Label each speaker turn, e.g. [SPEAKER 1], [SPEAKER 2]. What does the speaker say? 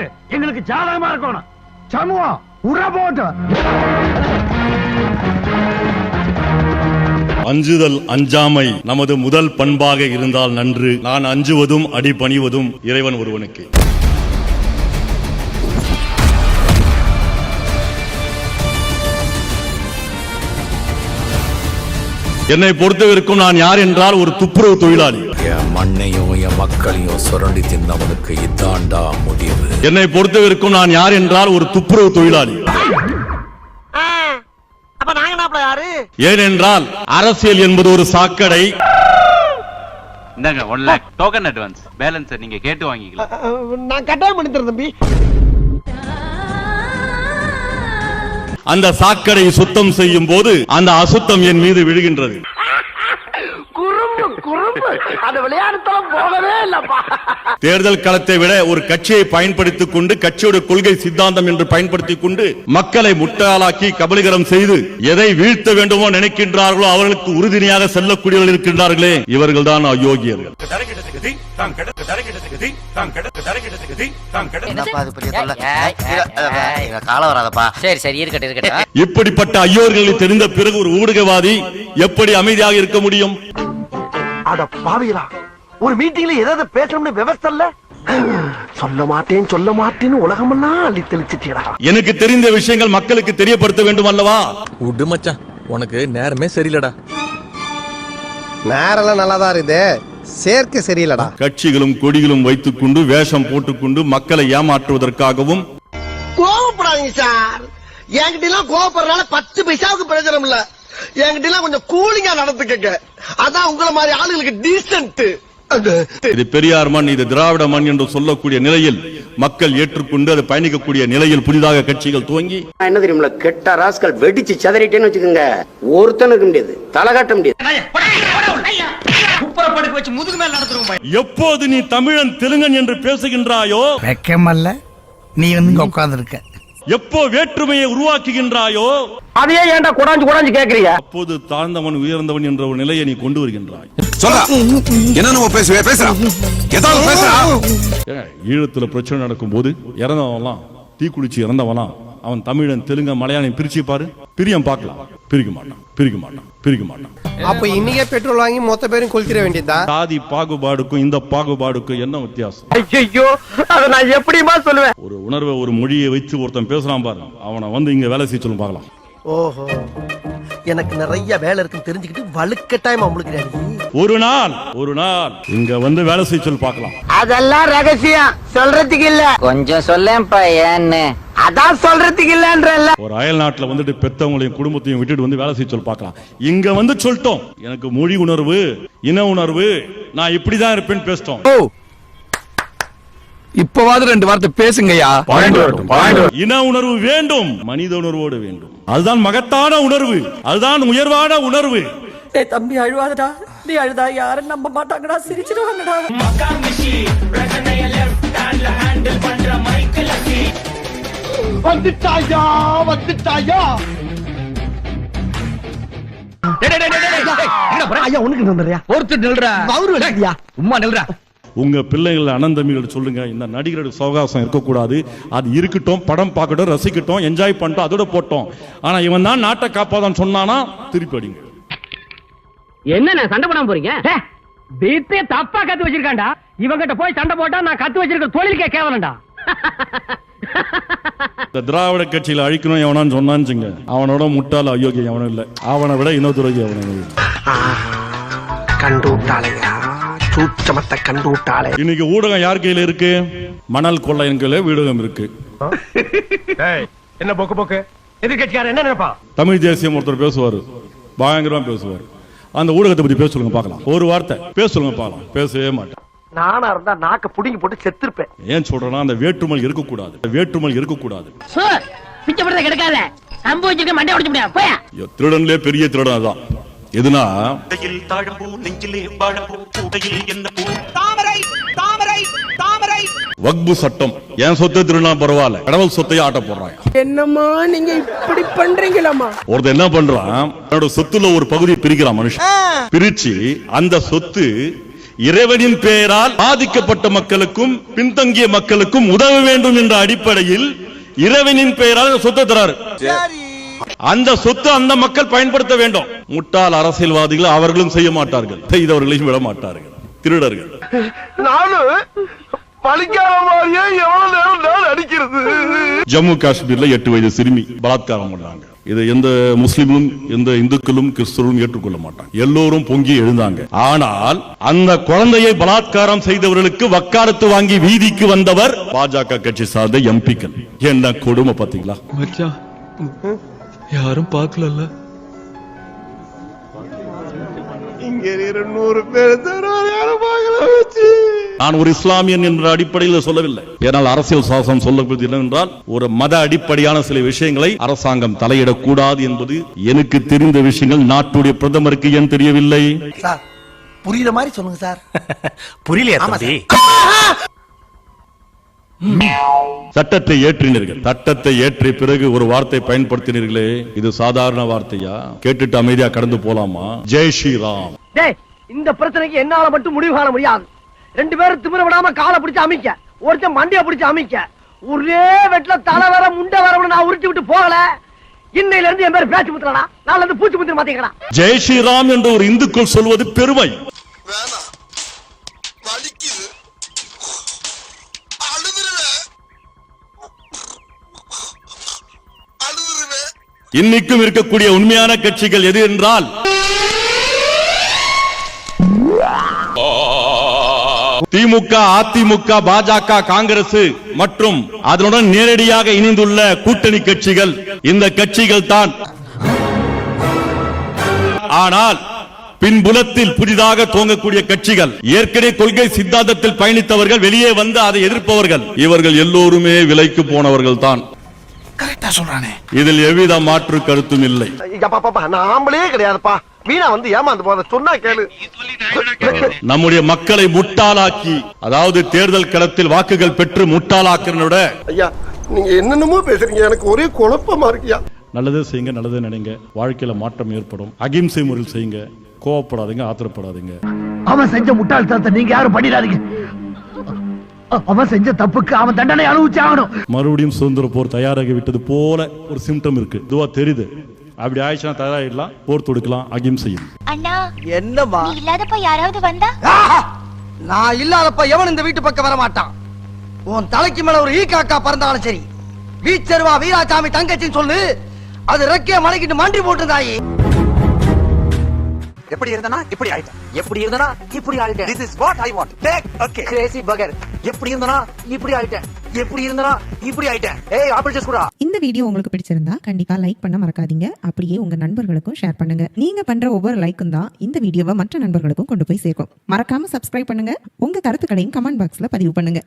[SPEAKER 1] முடிவு எங்களுக்கு ஜாதகமா இருக்கணும். சமூகம் உர போட்டு
[SPEAKER 2] அஞ்சுதல் அஞ்சாமை நமது முதல் பண்பாக இருந்தால் நன்று. நான் அஞ்சுவதும் அடிபணிவதும் இறைவன் ஒருவனுக்கு. என்னை பொறுத்தவரைக்கும் நான் யார் என்றால் ஒரு துப்புரவு தொழிலாளி.
[SPEAKER 3] என் மண்ணையும் என் மக்களையும் சுரண்டி தின்னவனுக்கு இதாண்டா முடிவு.
[SPEAKER 2] என்னை பொறுத்தவரைக்கும் நான் யார் என்றால் ஒரு துப்புரவு தொழிலாளி. ஏனென்றால் அரசியல் என்பது ஒரு சாக்கடை.
[SPEAKER 4] இந்தாங்க 1 lakh டோக்கன் அட்வான்ஸ். பேலன்ஸ் நீங்க கேட்டு வாங்கிக்கலாம்.
[SPEAKER 5] நான் கட்டாயம் பண்ணி தரேன் தம்பி.
[SPEAKER 2] அந்த சாக்கடை சுத்தம் செய்யும் போது அந்த அசுத்தம் என் மீது விழுகின்றது. தேர்தல் களத்தை விட ஒரு கட்சியை பயன்படுத்திக் கொண்டு கட்சியோட கொள்கை சித்தாந்தம் என்று பயன்படுத்திக் கொண்டு மக்களை முட்டாளாக்கி கபலீகரம் செய்து எதை வீழ்த்த வேண்டுமோ நினைக்கின்றார்களோ அவர்களுக்கு உறுதுணையாக செல்லக்கூடியவர்கள் இருக்கின்றார்களே, இவர்கள் தான் அயோக்கியர்கள். இப்படிப்பட்ட அயோக்கியர்களை தெரிந்த பிறகு ஒரு ஊடகவாதி எப்படி அமைதியாக இருக்க முடியும்?
[SPEAKER 5] அட பாவிகளா, ஒரு மீட்டிங்ல ஏதாவது பேசணும்னு விவசாய இல்ல. சொல்ல மாட்டேன்னு உலகமெல்லாம் அள்ளி தெளிச்சிட்டீடா.
[SPEAKER 2] எனக்கு தெரிந்த விஷயங்கள் மக்களுக்கு தெரியப்படுத்த வேண்டும் அல்லவா?
[SPEAKER 3] உடு மச்சான், உனக்கு நேரமே சரியில்லடா.
[SPEAKER 6] நேரெல்லாம் நல்லாதான் இருக்குது, சேர்க்க சரியில்லடா.
[SPEAKER 2] கட்சிகளும் கொடிகளும் வைத்துக் கொண்டு வேஷம் போட்டுக்கொண்டு மக்களை ஏமாற்றுவதற்காகவும்.
[SPEAKER 5] கோவப்படாதீங்க சார். என்கிட்ட எல்லாம் கோவப்படுறதுனால 10 பைசாவுக்கு பிரயோஜனம் இல்ல. என்கிட்ட எல்லாம் கொஞ்சம் கூலிங்கா நடந்துக்கங்க. அதான் உங்களை மாதிரி ஆளுங்களுக்கு டீசன்ட்.
[SPEAKER 2] இது பெரியார் மண், இது திராவிட மண் என்று சொல்லக்கூடிய நிலையில் மக்கள் ஏற்றுக்கொண்டு அதை பயணிக்கக்கூடிய நிலையில் புதிதாக கட்சிகள் துவங்கி
[SPEAKER 7] என்ன தெரியுமில்ல, கெட்ட ராஸ்கல் வெடிச்சு சதறிட்டேன்னு வச்சுக்கோங்க, ஒருத்தனுக்கு முடியாது, தலை காட்ட முடியாது.
[SPEAKER 2] எப்போது நீ தமிழன் தெலுங்கன் என்று பேசுகின்றாயோ,
[SPEAKER 1] வெக்கமல்ல நீ வந்து உட்கார்ந்து இருக்க.
[SPEAKER 2] எப்போ வேற்றுமையை உருவாக்குகின்றாயோ,
[SPEAKER 5] அதையே ஏன்டா குடாஞ்சு கேக்குறீங்க?
[SPEAKER 2] அப்போது தாழ்ந்தவன் உயர்ந்தவன் என்ற ஒரு நிலையை நீ கொண்டு வருகின்றாய். ஈழத்துல பிரச்சனை நடக்கும் போது இறந்தவன்லாம் தீக்குளிச்சு இறந்தவன்லாம் அவன் தமிழன் தெலுங்கு மலையாளம் பிரிச்சு பாரு, பிரியம் பார்க்கலாம். பிரிக்க மாட்டான்.
[SPEAKER 6] அப்ப இன்னைக்கே பெட்ரோல் வாங்கி மொத்த பேரும் கொளுத்திர வேண்டியதா?
[SPEAKER 2] சாதி பாகுபாடுக்கும் இந்த பாகுபாடுக்கும் என்ன வித்தியாசம்?
[SPEAKER 5] ஐயோ, அத நான் எப்படிமா சொல்லுவேன்?
[SPEAKER 2] ஒரு உணர்வை ஒரு மொழியை வச்சு ஒருத்தன் பேசுறான் பாரு, அவனை வந்து இங்க வேலை செய்ய சொல்லு பார்க்கலாம்.
[SPEAKER 5] ஓஹோ, எனக்கு நிறைய வேலை இருக்குன்னு தெரிஞ்சுக்கிட்டு வலுக்கட்டாயமா உங்களுக்கு
[SPEAKER 2] ஒரு நாள் இங்க வந்து வேலை செய்ய சொல்லு பார்க்கலாம்.
[SPEAKER 5] அதெல்லாம் ரகசியம், சொல்றதுக்கு இல்ல.
[SPEAKER 7] கொஞ்சம் சொல்லேன்ப்பா ஏன்னு.
[SPEAKER 5] அதான் சொல்றதுக்கு இல்லன்றல்ல.
[SPEAKER 2] ஒரு அயல் நாட்டுல வந்துட்டு பெத்தவங்களையும் குடும்பத்தையும் விட்டுட்டு வந்து வேலை செய்ய சொல்லி பார்க்கலாம். இங்க வந்து சொல்லிட்டோம், எனக்கு மொழி உணர்வு, இன உணர்வு, நான் இப்படிதான் இருப்பேன்னு பேசிட்டோம்.
[SPEAKER 3] இப்பவாது 2 வார்த்தை பேசுங்கய்யா.
[SPEAKER 2] இன உணர்வு வேண்டும், மனித உணர்வோடு வேண்டும். அதுதான் மகத்தான உணர்வு, அதுதான் உயர்வான உணர்வு.
[SPEAKER 8] தம்பி அழுவாதடா, நீ அழுதா யாரும் நம்ப மாட்டாங்கடா, சிரிச்சிடுவாங்கடா.
[SPEAKER 5] வந்துட்டாயா. ஐயா உனக்கு நில்றா, ஒருத்தர் நில்றா, அவரு இல்லையா, சும்மா நில்றா.
[SPEAKER 2] உங்க பிள்ளைகள் அனந்தமிகள் சொல்லுங்க, இந்த நடிகரோட சவகாசம் இருக்கக்கூடாது, அது இருக்கட்டும், படம் பார்க்கட்டும், ரசிக்கட்டும், என்ஜாய் பண்ணிட்டோம், அதோட போட்டோம். ஆனா இவன் தான் நாட்டை காப்பாதான் சொன்னானா திருப்பி அடிங்க.
[SPEAKER 8] என்ன சண்டை போடாம போறீங்க? பீத்தே தப்பா கத்து வச்சிருக்காண்டா. இவங்கிட்ட போய் சண்டை போட்டா நான் கத்து வச்சிருக்க தொழிலுக்கே கேவலண்டா.
[SPEAKER 2] இந்த திராவிட கட்சியில அழிக்கணும் எவனான்னு சொன்னான்னு அவனோட முட்டாள அயோக்கியம் எவனும் இல்ல, அவனை விட இன்னொரு
[SPEAKER 5] கண்டுட்டாளையா, சூச்சமத்தை கண்டுட்டாளே.
[SPEAKER 2] இன்னைக்கு ஊடகம் யார் கையில இருக்கு? மணல் கொள்ளையன் கையில ஊடகம் இருக்கு.
[SPEAKER 1] என்ன போக்கு எதிர்கட்சியார் என்ன நினைப்பா?
[SPEAKER 2] தமிழ் தேசியம் ஒருத்தர் பேசுவாரு, பயங்கரமா பேசுவாரு. அந்த ஊடகத்தை பத்தி பேச சொல்லுங்க பார்க்கலாம். ஒரு வார்த்தை பேச சொல்லுங்க பார்க்கலாம். பேசவே மாட்டேன்.
[SPEAKER 5] நானா இருந்தா நாக்க புடிங்கி போட்டு செத்துருப்பேன்.
[SPEAKER 2] ஏன் சொல்றேன்னா, அந்த வேற்றுமல் இருக்கக்கூடாது. திருடன்லே பெரிய திருடன் தான். எதுனா வக்பு சட்டம். என் சொத்தை திருடனா பரவாயில்ல, கடவுள் சொத்தையும் ஆட்ட போடுறாங்க.
[SPEAKER 8] என்னம்மா நீங்க இப்படி பண்றீங்களாமா?
[SPEAKER 2] ஒருத்தர் என்ன பண்றான், என்னோட சொத்துல ஒரு பகுதியை பிரிக்கிறான் மனுஷன். பிரிச்சு அந்த சொத்து இறைவனின் பெயரால் பாதிக்கப்பட்ட மக்களுக்கும் பின்தங்கிய மக்களுக்கும் உதவ வேண்டும் என்ற அடிப்படையில் இறைவனின் பெயரால் சொத்து தராரு. அந்த சொத்து அந்த மக்கள் பயன்படுத்த வேண்டும். முட்டாள் அரசியல்வாதிகள் அவர்களும் செய்ய மாட்டார்கள், செய்தவர்களையும் விட மாட்டார்கள், திருடர்கள்.
[SPEAKER 5] நானும் பழிக்காத மாதிரியே எவ்வளவு நேரம் நான் அடிக்கிறது.
[SPEAKER 2] ஜம்மு காஷ்மீர்ல 8 வயது சிறுமி பலாத்காரம் பண்ணாங்க. இது எந்த முஸ்லிமும் எந்த இந்துக்களும் கிறிஸ்தவரும் ஏற்றுக்கொள்ள மாட்டாங்க. எல்லோரும் பொங்கி எழுந்தாங்க. ஆனால் அந்த குழந்தையை பலாத்காரம் செய்தவர்களுக்கு வக்காலத்து வாங்கி வீதிக்கு வந்தவர் பாஜக கட்சி சார்ந்த எம்பிக்கள். என்ன கொடுமை பாத்தீங்களா?
[SPEAKER 9] யாரும் பார்க்கல.
[SPEAKER 2] நான் ஒரு இஸ்லாமியன் என்ற அடிப்படையில் சொல்லவில்லை. ஏனால் அரசியல் சாசனம் சொல்லப்படுவது என்னவென்றால் ஒரு மத அடிப்படையான சில விஷயங்களை அரசாங்கம் தலையிடக்கூடாது என்பது எனக்கு தெரிந்த விஷயங்கள். நாட்டுடைய பிரதமருக்கு ஏன் தெரியவில்லை?
[SPEAKER 5] சார் புரியுற மாதிரி சொல்லுங்க சார்.
[SPEAKER 9] புரியலையா?
[SPEAKER 2] சட்டத்தை ஏற்றினீர்கள். சட்டத்தை ஏற்றிய பிறகு ஒரு வார்த்தை பயன்படுத்தினீர்களே, இது சாதாரண வார்த்தையா? கேட்டுட்டு அமைதியா கடந்து போலாமா? ஜெய் ஸ்ரீராம்.
[SPEAKER 8] இந்த பிரச்சனைக்கு என்னால மட்டும் முடிவு காண முடியாது. 2 பேரும் திமிர விடாம காலை பிடிச்சு அமைக்க, ஒருத்தன் மண்டைய பிடிச்சு அமைக்க, ஒரே வெட்ல தலை வர முண்டை வர நான் உருட்டி விட்டு போகல. இன்னையில இருந்து என் பேர் பேச்சு முத்துறா, நாளைல இருந்து பூச்சி முத்திர மாத்தீங்களா?
[SPEAKER 2] ஜெய் ஸ்ரீராம் என்று ஒரு இந்துக்கள் சொல்வது பெருமை. இன்னைக்கும் இருக்கக்கூடிய உண்மையான கட்சிகள் எது என்றால் திமுக, அதிமுக, பாஜக, காங்கிரஸ் மற்றும் அதனுடன் நேரடியாக இணைந்துள்ள கூட்டணி கட்சிகள். இந்த கட்சிகள் தான். ஆனால் பின்புலத்தில் புதிதாக துவங்கக்கூடிய கட்சிகள், ஏற்கனவே கொள்கை சித்தாந்தத்தில் பயணித்தவர்கள், வெளியே வந்து அதை எதிர்ப்பவர்கள், இவர்கள் எல்லோருமே விலைக்கு போனவர்கள் தான். இதில் எவ்வித மாற்று கருத்தும் இல்லை.
[SPEAKER 5] நாமளே கிடையாதுப்பா, வீணா வந்து ஏமாந்து போத சொன்னா கேளு.
[SPEAKER 2] நம்முடைய மக்களை முட்டாளாக்கி, அதாவது தேர்தல் களத்தில் வாக்குகள் பெற்று முட்டாளாக்குறத.
[SPEAKER 5] ஐயா நீங்க என்னென்னமோ பேசுறீங்க, எனக்கு ஒரே குழப்பமா இருக்கியா.
[SPEAKER 2] நல்லதே செய்யுங்க, நல்லதே நினைங்க, வாழ்க்கையில மாற்றம் ஏற்படும். அகிம்சை முறையில் செய்யுங்க, கோவப்படாதீங்க, ஆத்திரப்படாதீங்க.
[SPEAKER 1] அவன் செஞ்ச முட்டாள்தனத்தை நீங்க யாரும் பண்ணிடாதீங்க. அவன் செஞ்ச தப்புக்கு அவன் தண்டனை அனுபவிச்சு ஆகணும்.
[SPEAKER 2] மறுபடியும் சுதந்திர போர் தயாராகி விட்டது போல ஒரு சிம்டம் இருக்கு. இதுவா தெரியுது. அப்படி ஆயிடுச்சுன்னா தயாராகிடலாம், போர் தொடுக்கலாம், அகிம்சையும்.
[SPEAKER 10] அண்ணா
[SPEAKER 5] என்னமா
[SPEAKER 10] இல்லாதப்ப யாராவது வந்தா?
[SPEAKER 5] நான் இல்லாதப்ப எவன் இந்த வீட்டு பக்கம் வர மாட்டான். உன் தலைக்கு மேல ஒரு ஈ காக்கா பறந்தாலும் சரி, வீச்சருவா வீராசாமி தங்கச்சின்னு சொல்லு, அது ரெக்கைய மலைக்கிட்டு மண்டி போட்டுதாயி.
[SPEAKER 11] எப்படி இருந்தனா இப்படி ஆயிட்டேன், எப்படி இருந்தனா இப்படி ஆயிட்டேன். This is what I want. Take okay. Crazy burger. எப்படி இருந்தனா இப்படி ஆயிட்டேன், எப்படி இருந்தனா இப்படி ஆயிட்டேன். ஏய் ஆப்பிள் ஜூஸ் குடா.
[SPEAKER 12] இந்த வீடியோ உங்களுக்கு பிடிச்சிருந்தா கண்டிப்பா லைக் பண்ண மறக்காதீங்க. அப்படியே உங்க நண்பர்களுக்கும் ஷேர் பண்ணுங்க. நீங்க பண்ற ஒவ்வொரு லைக்கும் தான் இந்த வீடியோவை மற்ற நண்பர்களுக்கும் கொண்டு போய் சேர்க்கும். மறக்காம சப்ஸ்கிரைப் பண்ணுங்க. உங்க கருத்துக்களையும் கமெண்ட் பாக்ஸ்ல பதிவு பண்ணுங்க.